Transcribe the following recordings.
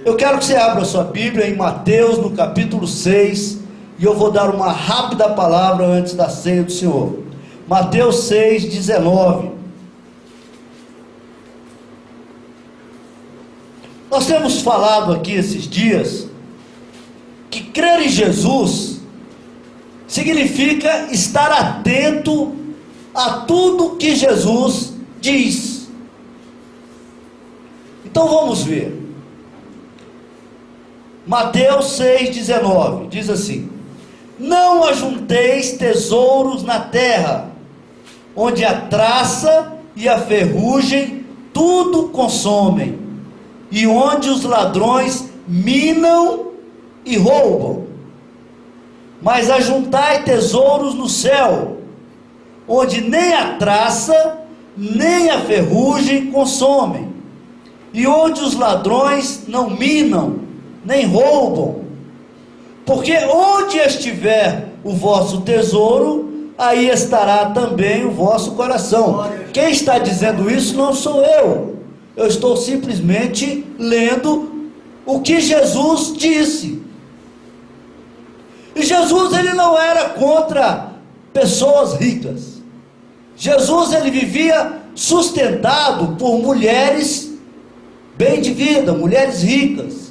Eu quero que você abra a sua Bíblia em Mateus, no capítulo 6, e eu vou dar uma rápida palavra antes da ceia do Senhor. Mateus 6, 19. Nós temos falado aqui esses dias que crer em Jesus significa estar atento a tudo que Jesus diz. Então vamos ver. Mateus 6,19 diz assim: não ajunteis tesouros na terra, onde a traça e a ferrugem tudo consomem, e onde os ladrões minam e roubam. Mas ajuntai tesouros no céu, onde nem a traça nem a ferrugem consomem, e onde os ladrões não minam nem roubam. Porque onde estiver o vosso tesouro, aí estará também o vosso coração. Quem está dizendo isso não sou eu. Eu estou simplesmente lendo o que Jesus disse. E Jesus, ele não era contra pessoas ricas. Jesus, ele vivia sustentado por mulheres bem de vida, mulheres ricas.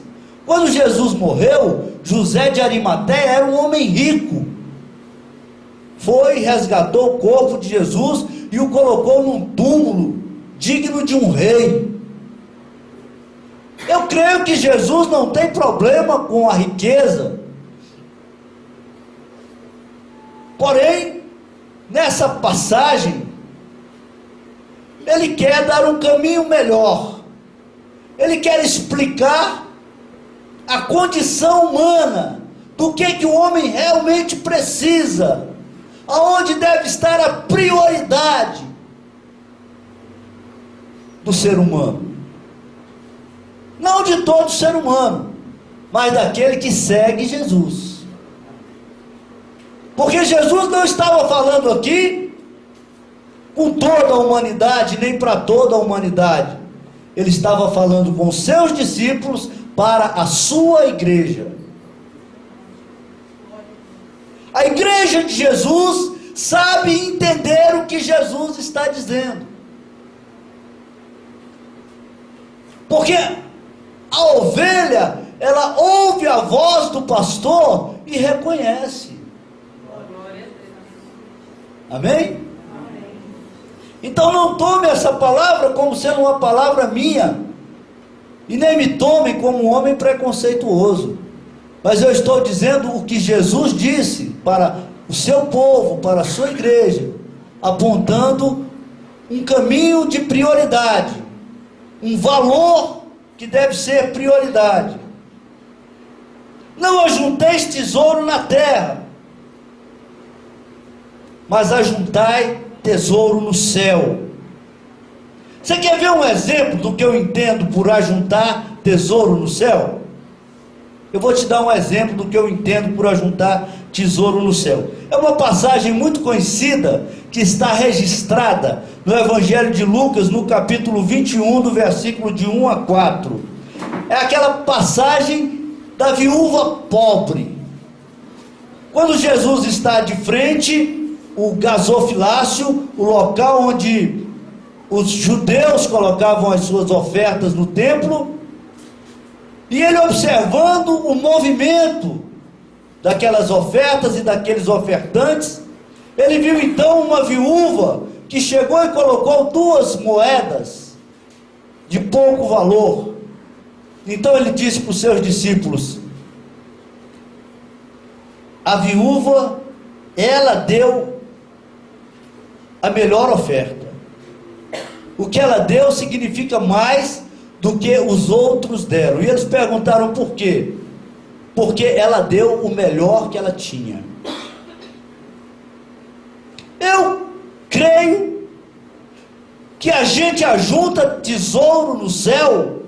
Quando Jesus morreu, José de Arimateia era um homem rico. Foi, resgatou o corpo de Jesus e o colocou num túmulo digno de um rei. Eu creio que Jesus não tem problema com a riqueza. Porém, nessa passagem, ele quer dar um caminho melhor. Ele quer explicar a condição humana, do que o homem realmente precisa, aonde deve estar a prioridade do ser humano. Não de todo ser humano, mas daquele que segue Jesus. Porque Jesus não estava falando aqui com toda a humanidade, nem para toda a humanidade. Ele estava falando com os seus discípulos para a sua igreja. A igreja de Jesus sabe entender o que Jesus está dizendo. Porque a ovelha, ela ouve a voz do pastor e reconhece. Amém? Então não tome essa palavra como sendo uma palavra minha, e nem me tomem como um homem preconceituoso, mas eu estou dizendo o que Jesus disse para o seu povo, para a sua igreja, apontando um caminho de prioridade, um valor que deve ser prioridade. Não ajunteis tesouro na terra, mas ajuntai tesouro no céu. Você quer ver um exemplo do que eu entendo por ajuntar tesouro no céu? Eu vou te dar um exemplo do que eu entendo por ajuntar tesouro no céu. É uma passagem muito conhecida, que está registrada no Evangelho de Lucas, no capítulo 21, do versículo de 1 a 4. É aquela passagem da viúva pobre. Quando Jesus está de frente, o gasofilácio, o local onde os judeus colocavam as suas ofertas no templo, e ele observando o movimento daquelas ofertas e daqueles ofertantes, ele viu então uma viúva que chegou e colocou 2 moedas de pouco valor. Então ele disse para os seus discípulos: a viúva, ela deu a melhor oferta. O que ela deu significa mais do que os outros deram. E eles perguntaram por quê? Porque ela deu o melhor que ela tinha. Eu creio que a gente ajunta tesouro no céu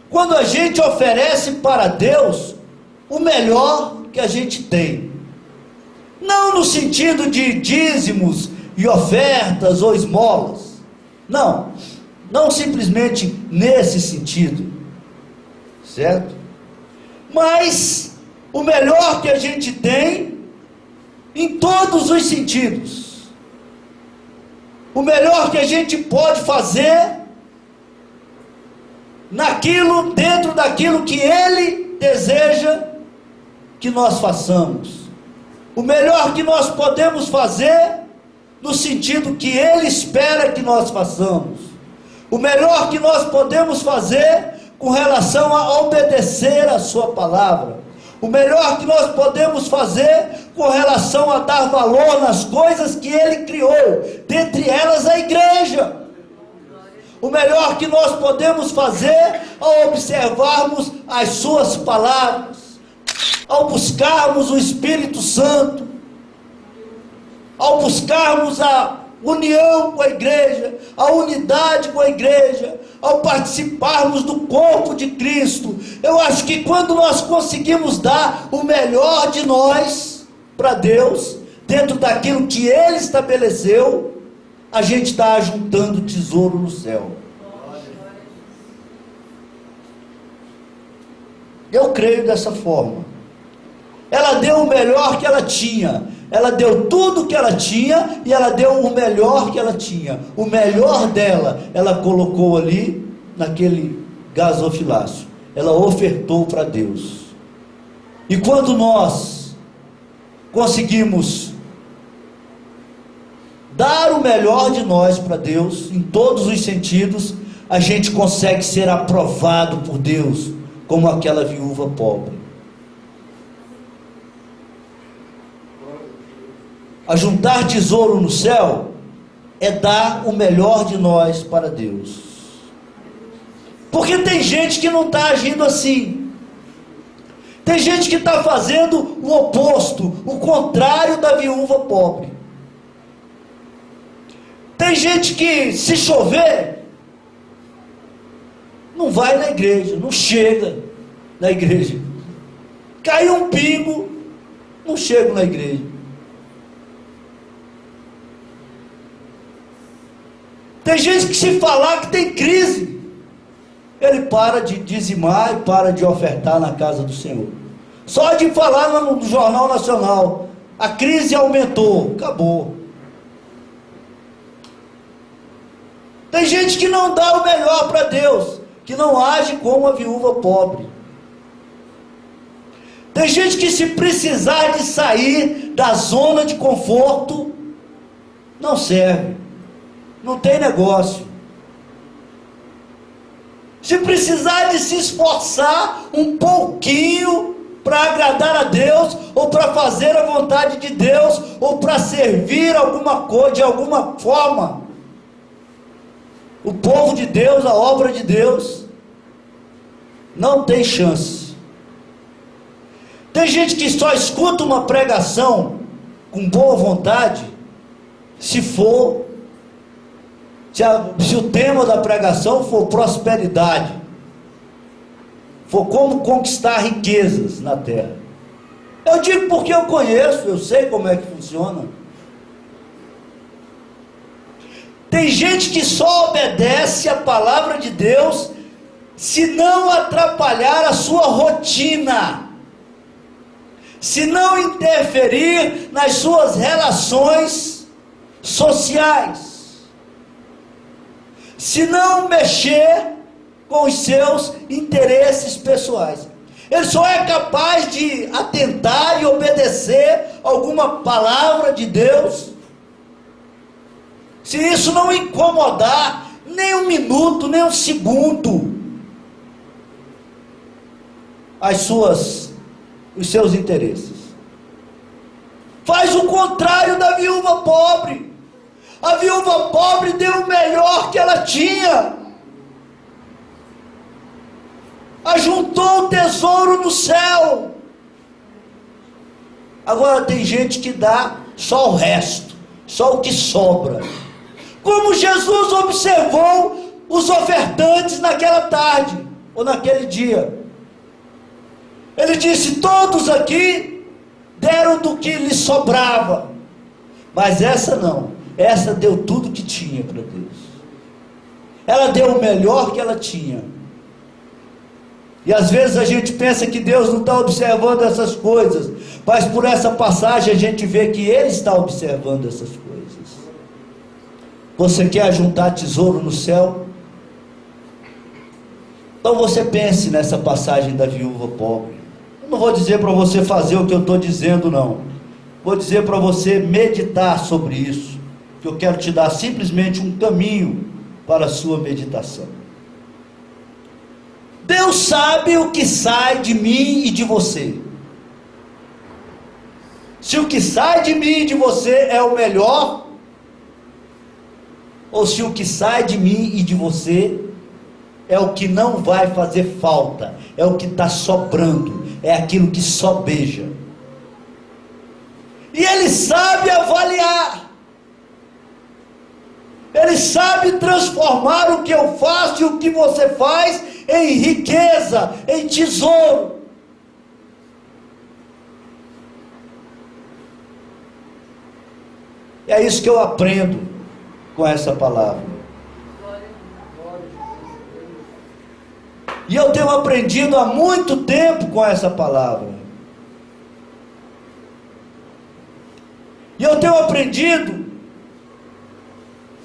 quando a gente oferece para Deus o melhor que a gente tem. Não no sentido de dízimos e ofertas ou esmolas. Não simplesmente nesse sentido, certo? mas o melhor que a gente tem em todos os sentidos. O melhor que a gente pode fazer naquilo, dentro daquilo que Ele deseja que nós façamos. O melhor que nós podemos fazer no sentido que Ele espera que nós façamos. O melhor que nós podemos fazer com relação a obedecer a sua palavra. O melhor que nós podemos fazer com relação a dar valor nas coisas que Ele criou, dentre elas a igreja. O melhor que nós podemos fazer ao observarmos as suas palavras, ao buscarmos o Espírito Santo, ao buscarmos a união com a igreja, a unidade com a igreja, ao participarmos do corpo de Cristo. Eu acho que quando nós conseguimos dar o melhor de nós para Deus, dentro daquilo que Ele estabeleceu, a gente está ajuntando tesouro no céu. Eu creio dessa forma. Ela deu o melhor que ela tinha. Ela deu tudo que ela tinha e ela deu o melhor que ela tinha. O melhor dela, ela colocou ali naquele gasofilácio. Ela ofertou para Deus. E quando nós conseguimos dar o melhor de nós para Deus, em todos os sentidos, a gente consegue ser aprovado por Deus, como aquela viúva pobre. Ajuntar tesouro no céu é dar o melhor de nós para Deus. Porque tem gente que não está agindo assim. Tem gente que está fazendo o oposto, o contrário da viúva pobre. Tem gente que, se chover, não vai na igreja, não chega na igreja. Caiu um pingo, não chega na igreja. Tem gente que, se falar que tem crise, ele para de dizimar e para de ofertar na casa do Senhor. Só de falar no Jornal Nacional, a crise aumentou, acabou. Tem gente que não dá o melhor para Deus, que não age como a viúva pobre. Tem gente que, se precisar de sair da zona de conforto, não serve, não tem negócio. Se precisar de se esforçar um pouquinho para agradar a Deus, ou para fazer a vontade de Deus, ou para servir alguma coisa, de alguma forma, o povo de Deus, a obra de Deus, não tem chance. Tem gente que só escuta uma pregação com boa vontade, se o tema da pregação for prosperidade, for como conquistar riquezas na terra. Eu digo porque eu conheço, eu sei como é que funciona. Tem gente que só obedece a palavra de Deus se não atrapalhar a sua rotina, se não interferir nas suas relações sociais, se não mexer com os seus interesses pessoais. Ele só é capaz de atentar e obedecer alguma palavra de Deus se isso não incomodar nem um minuto, nem um segundo os seus interesses. Faz o contrário da viúva pobre. A viúva pobre deu o melhor que ela tinha, ajuntou o tesouro no céu. Agora tem gente que dá só o resto, só o que sobra. Como Jesus observou os ofertantes naquela tarde, ou naquele dia. Ele disse: todos aqui deram do que lhes sobrava, mas essa não, essa deu tudo que tinha para Deus. Ela deu o melhor que ela tinha. E às vezes a gente pensa que Deus não está observando essas coisas, mas por essa passagem a gente vê que Ele está observando essas coisas. Você quer juntar tesouro no céu? Então você pense nessa passagem da viúva pobre. Eu não vou dizer para você fazer o que eu estou dizendo, não. Vou dizer para você meditar sobre isso, que eu quero te dar simplesmente um caminho para a sua meditação. Deus sabe o que sai de mim e de você. Se o que sai de mim e de você é o melhor, ou se o que sai de mim e de você é o que não vai fazer falta, é o que está sobrando, é aquilo que só beija. E Ele sabe avaliar, Ele sabe transformar o que eu faço e o que você faz em riqueza, em tesouro. É isso que eu aprendo com essa palavra. E eu tenho aprendido há muito tempo com essa palavra. E eu tenho aprendido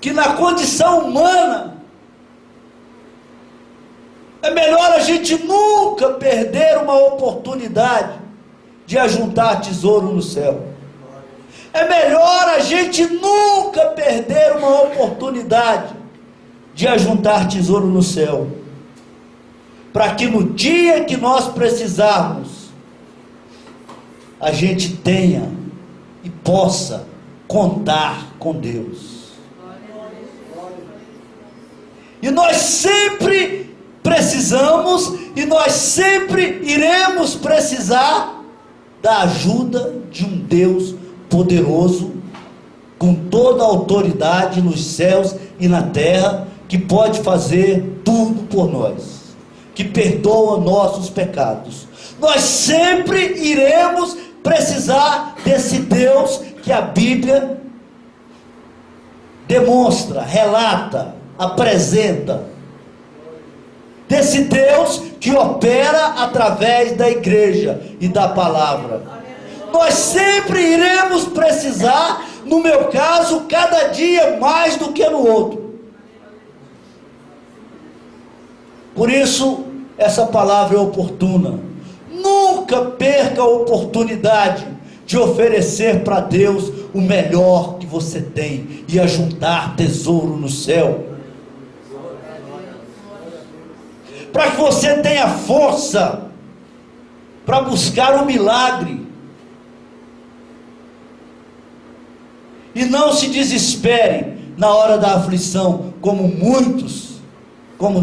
que na condição humana é melhor a gente nunca perder uma oportunidade de ajuntar tesouro no céu. É melhor a gente nunca perder uma oportunidade de ajuntar tesouro no céu, para que no dia que nós precisarmos, a gente tenha e possa contar com Deus. E nós sempre precisamos, e nós sempre iremos precisar da ajuda de um Deus poderoso, com toda a autoridade nos céus e na terra, que pode fazer tudo por nós, que perdoa nossos pecados. Nós sempre iremos precisar desse Deus que a Bíblia demonstra, relata, apresenta, desse Deus que opera através da igreja e da palavra. Nós sempre iremos precisar, no meu caso, cada dia mais do que no outro. Por isso, essa palavra é oportuna. Nunca perca a oportunidade de oferecer para Deus o melhor que você tem e ajuntar tesouro no céu. Para que você tenha força para buscar o milagre. E não se desespere na hora da aflição, como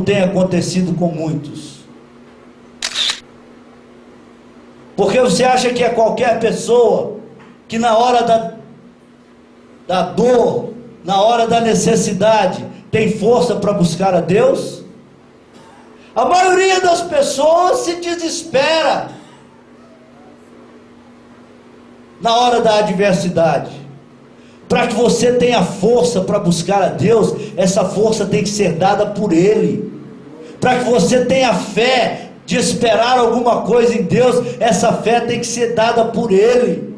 tem acontecido com muitos. Porque você acha que é qualquer pessoa que na hora da dor, na hora da necessidade, tem força para buscar a Deus? A maioria das pessoas se desespera na hora da adversidade. Para que você tenha força para buscar a Deus, essa força tem que ser dada por Ele. Para que você tenha fé de esperar alguma coisa em Deus, essa fé tem que ser dada por Ele.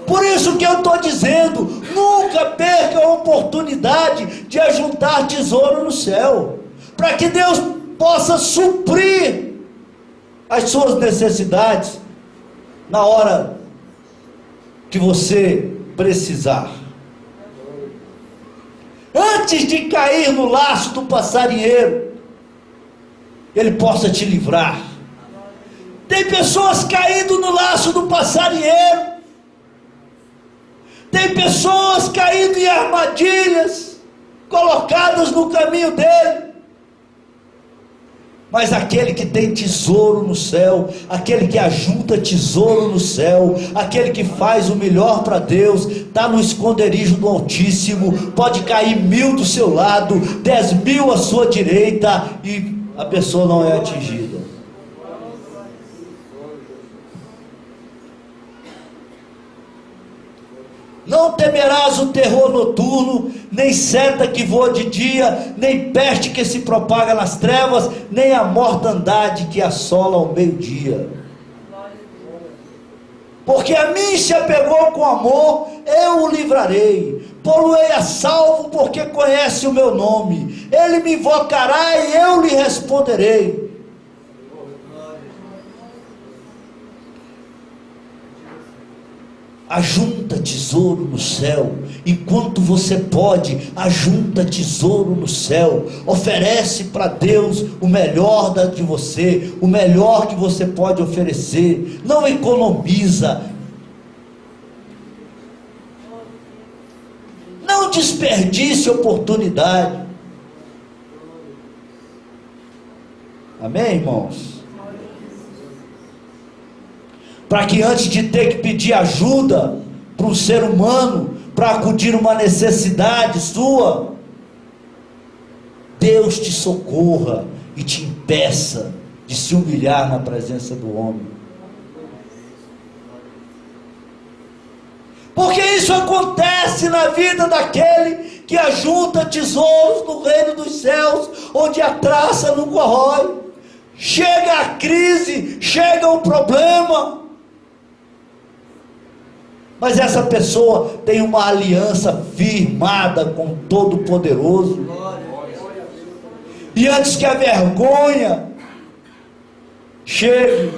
Por isso que eu estou dizendo, nunca perca a oportunidade de ajuntar tesouro no céu, para que Deus possa suprir as suas necessidades na hora que você precisar. Antes de cair no laço do passarinheiro, Ele possa te livrar. Tem pessoas caindo no laço do passarinheiro, tem pessoas caindo em armadilhas colocadas no caminho dele. Mas aquele que tem tesouro no céu, aquele que ajunta tesouro no céu, aquele que faz o melhor para Deus, está no esconderijo do Altíssimo. Pode cair 1000 do seu lado, 10.000 à sua direita, e a pessoa não é atingida. Não temerás o terror noturno, nem seta que voa de dia, nem peste que se propaga nas trevas, nem a mortandade que assola ao meio-dia. Porque a mim se apegou com amor, eu o livrarei, pô-lo-ei a salvo, porque conhece o meu nome. Ele me invocará e eu lhe responderei. Ajunta tesouro no céu, enquanto você pode, ajunta tesouro no céu, oferece para Deus o melhor de você, o melhor que você pode oferecer, não economiza, não desperdice oportunidade. Amém, irmãos? Para que antes de ter que pedir ajuda para um ser humano, para acudir uma necessidade sua, Deus te socorra e te impeça de se humilhar na presença do homem. Porque isso acontece na vida daquele que ajunta tesouros no reino dos céus, onde a traça não corrói. Chega a crise, chega o problema, mas essa pessoa tem uma aliança firmada com o Todo-Poderoso, e antes que a vergonha chegue,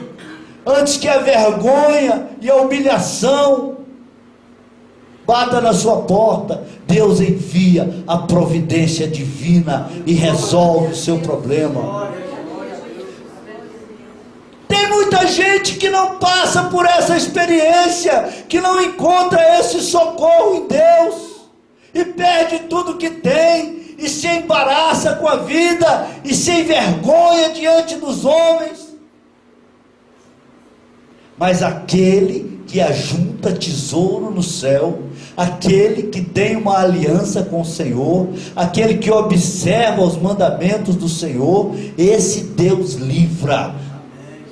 antes que a vergonha e a humilhação bata na sua porta, Deus envia a providência divina e resolve o seu problema. Tem muita gente que não passa por essa experiência, que não encontra esse socorro em Deus, e perde tudo que tem, e se embaraça com a vida, e se envergonha diante dos homens. Mas aquele que ajunta tesouro no céu, aquele que tem uma aliança com o Senhor, aquele que observa os mandamentos do Senhor, esse Deus livra.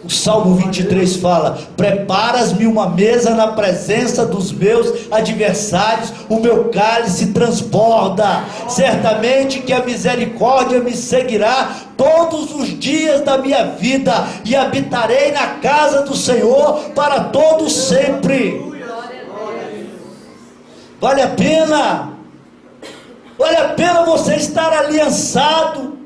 O Salmo 23 fala: preparas-me uma mesa na presença dos meus adversários, o meu cálice transborda. Certamente que a misericórdia me seguirá todos os dias da minha vida, e habitarei na casa do Senhor para todo sempre. Vale a pena você estar aliançado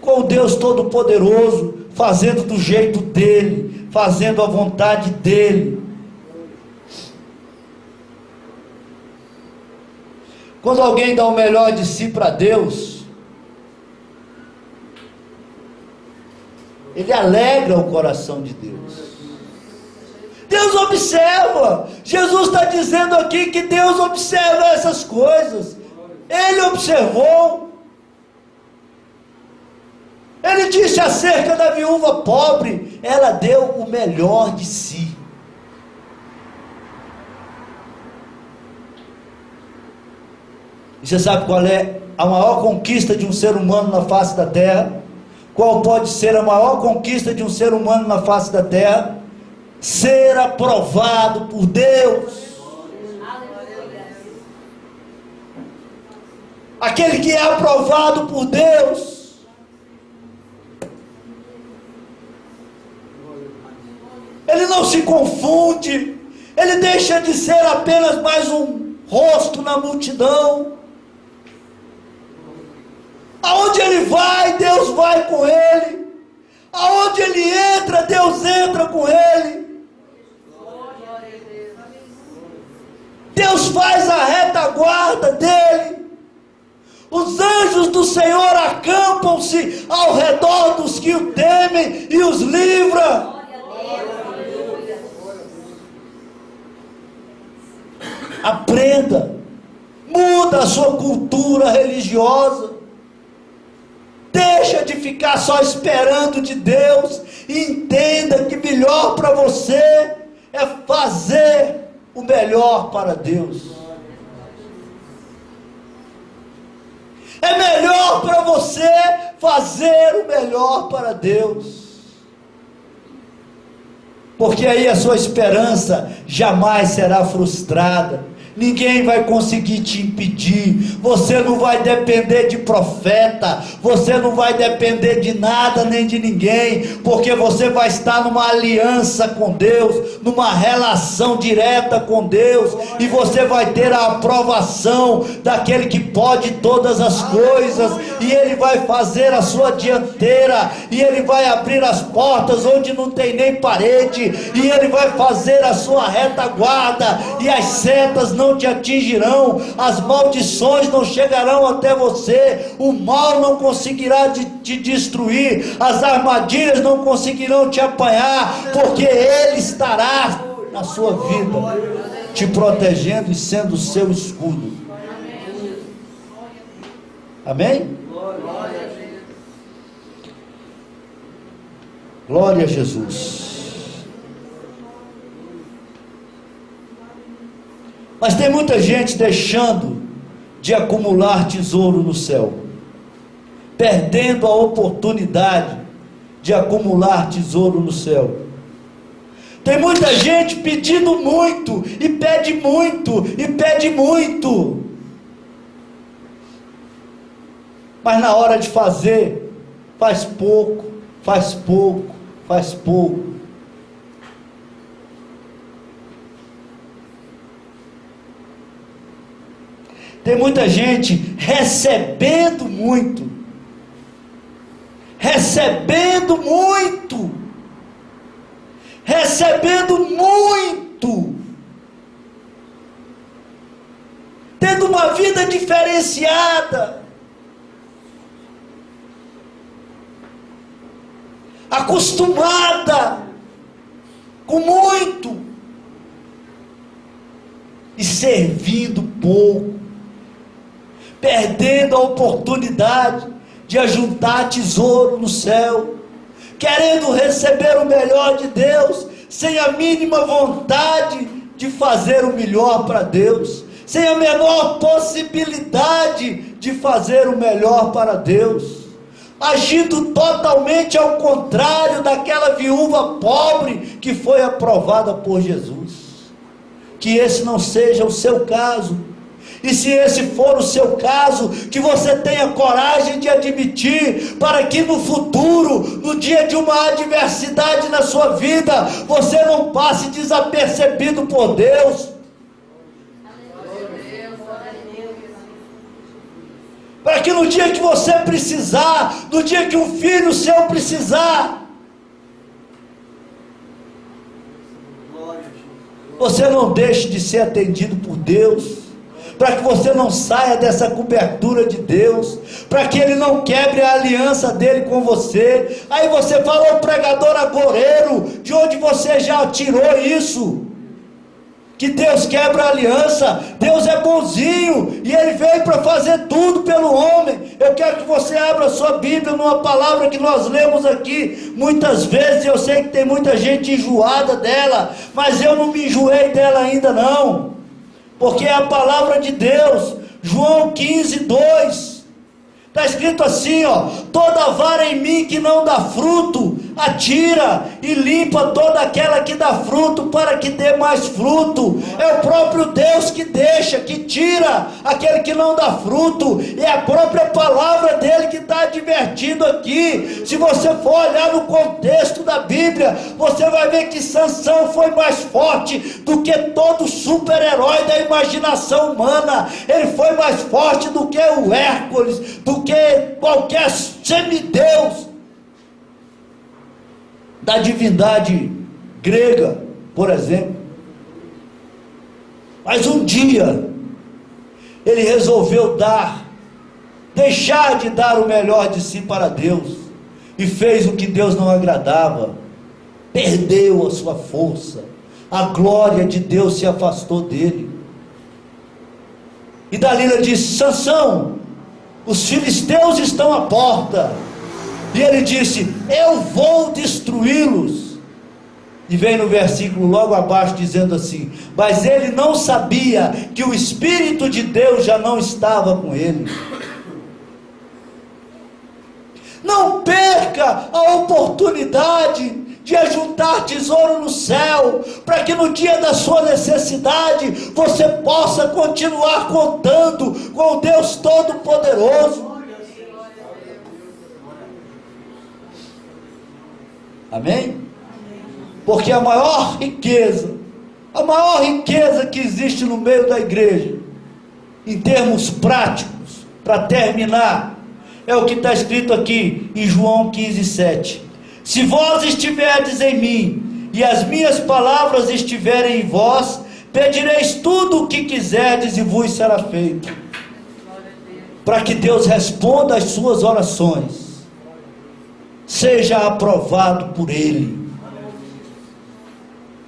com o Deus Todo-Poderoso, fazendo do jeito dele, fazendo a vontade dele. Quando alguém dá o melhor de si para Deus, ele alegra o coração de Deus. Deus observa. Jesus está dizendo aqui que Deus observa essas coisas. Ele observou. Ele disse acerca da viúva pobre: ela deu o melhor de si. E você sabe qual é a maior conquista de um ser humano na face da terra? Qual pode ser a maior conquista de um ser humano na face da terra? Ser aprovado por Deus. Aquele que é aprovado por Deus, ele não se confunde, ele deixa de ser apenas mais um rosto na multidão. Aonde ele vai, Deus vai com ele. Aonde ele entra, Deus entra com ele. Deus faz a retaguarda dele. Os anjos do Senhor acampam-se ao redor dos que o temem e os livra. Aprenda, muda a sua cultura religiosa, deixa de ficar só esperando de Deus, e entenda que melhor para você é fazer o melhor para Deus. É melhor para você fazer o melhor para Deus, porque aí a sua esperança jamais será frustrada, Ninguém vai conseguir te impedir. Você não vai depender de profeta, você não vai depender de nada nem de ninguém, porque você vai estar numa aliança com Deus, numa relação direta com Deus, e você vai ter a aprovação daquele que pode todas as coisas, e Ele vai fazer a sua dianteira, e Ele vai abrir as portas onde não tem nem parede, e Ele vai fazer a sua retaguarda, e as setas não te atingirão, as maldições não chegarão até você, o mal não conseguirá te destruir, as armadilhas não conseguirão te apanhar, porque Ele estará na sua vida, te protegendo e sendo o seu escudo. Amém? Glória a Jesus. Mas tem muita gente deixando de acumular tesouro no céu, perdendo a oportunidade de acumular tesouro no céu. Tem muita gente pedindo muito, e pede muito, e pede muito, mas na hora de fazer, faz pouco, faz pouco, faz pouco. Tem muita gente recebendo muito, recebendo muito, recebendo muito, tendo uma vida diferenciada, acostumada com muito e servindo pouco, perdendo a oportunidade de ajuntar tesouro no céu, querendo receber o melhor de Deus, sem a mínima vontade de fazer o melhor para Deus, sem a menor possibilidade de fazer o melhor para Deus, agindo totalmente ao contrário daquela viúva pobre que foi aprovada por Jesus. Que esse não seja o seu caso. E se esse for o seu caso, que você tenha coragem de admitir, para que no futuro, no dia de uma adversidade na sua vida, você não passe desapercebido por Deus. Para que no dia que você precisar, no dia que um filho seu precisar, você não deixe de ser atendido por Deus, para que você não saia dessa cobertura de Deus, para que Ele não quebre a aliança dele com você. Aí você fala, o pregador agoreiro, de onde você já tirou isso? Que Deus quebra a aliança. Deus é bonzinho, e Ele veio para fazer tudo pelo homem. Eu quero que você abra a sua Bíblia numa palavra que nós lemos aqui muitas vezes. Eu sei que tem muita gente enjoada dela, mas eu não me enjoei dela ainda não, porque é a palavra de Deus. João 15:2, está escrito assim, ó: toda vara em mim que não dá fruto, atira e limpa toda aquela que dá fruto, para que dê mais fruto. É o próprio Deus que deixa, que tira aquele que não dá fruto, é a própria palavra dele que está advertindo aqui. Se você for olhar no contexto da Bíblia, você vai ver que Sansão foi mais forte do que todo super-herói da imaginação humana. Ele foi mais forte do que o Hércules, do que qualquer semideus da divindade grega, por exemplo. Mas um dia ele resolveu deixar de dar o melhor de si para Deus, e fez o que Deus não agradava, perdeu a sua força, a glória de Deus se afastou dele. E Dalila disse: Sansão, os filisteus estão à porta. E ele disse: eu vou destruí-los. E vem no versículo logo abaixo dizendo assim: mas ele não sabia que o Espírito de Deus já não estava com ele. Não perca a oportunidade de ajuntar maior tesouro no céu, para que no dia da sua necessidade você possa continuar contando com o Deus Todo-Poderoso. Amém? Porque a maior riqueza que existe no meio da igreja, em termos práticos, para terminar, é o que está escrito aqui em João 15:7. Se vós estiverdes em mim, e as minhas palavras estiverem em vós, pedireis tudo o que quiserdes e vos será feito. Para que Deus responda às suas orações, seja aprovado por Ele.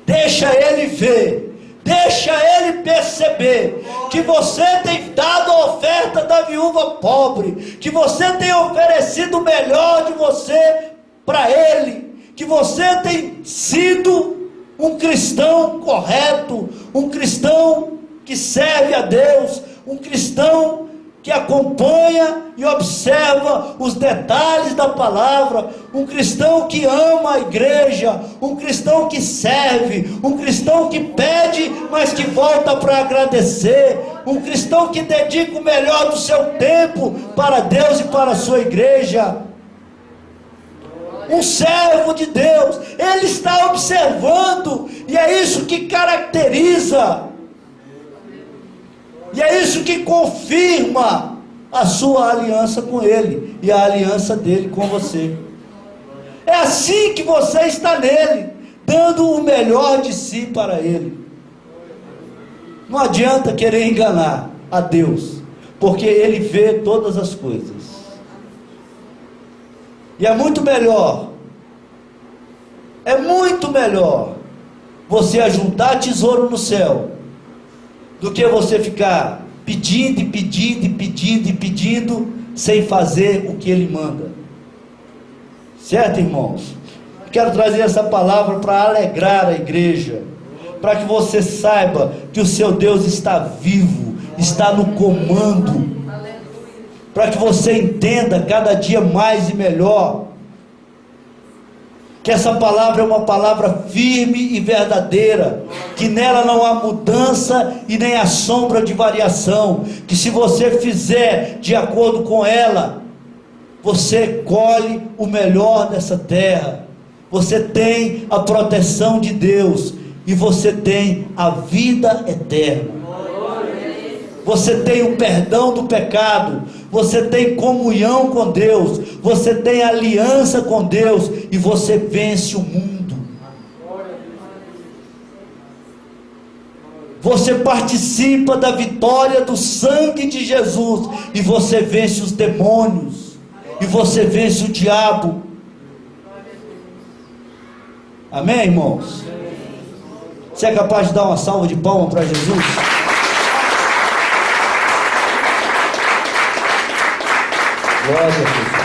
Deixa Ele ver, deixa Ele perceber que você tem dado a oferta da viúva pobre, que você tem oferecido o melhor de você para Ele, que você tem sido um cristão correto, um cristão que serve a Deus, um cristão que acompanha e observa os detalhes da palavra, um cristão que ama a igreja, um cristão que serve, um cristão que pede, mas que volta para agradecer, um cristão que dedica o melhor do seu tempo para Deus e para a sua igreja. Um servo de Deus, ele está observando, e é isso que caracteriza, e é isso que confirma a sua aliança com Ele, e a aliança dele com você. É assim que você está nele, dando o melhor de si para Ele. Não adianta querer enganar a Deus, porque Ele vê todas as coisas. E é muito melhor você ajuntar tesouro no céu, do que você ficar pedindo e pedindo e pedindo e pedindo, sem fazer o que Ele manda. Certo, irmãos? Quero trazer essa palavra para alegrar a igreja, para que você saiba que o seu Deus está vivo, está no comando, para que você entenda cada dia mais e melhor, que essa palavra é uma palavra firme e verdadeira, que nela não há mudança e nem a sombra de variação, que se você fizer de acordo com ela, você colhe o melhor dessa terra, você tem a proteção de Deus, e você tem a vida eterna. Você tem o perdão do pecado, você tem comunhão com Deus, você tem aliança com Deus, e você vence o mundo. Você participa da vitória do sangue de Jesus, e você vence os demônios, e você vence o diabo. Amém, irmãos? Você é capaz de dar uma salva de palmas para Jesus? Glória a Deus.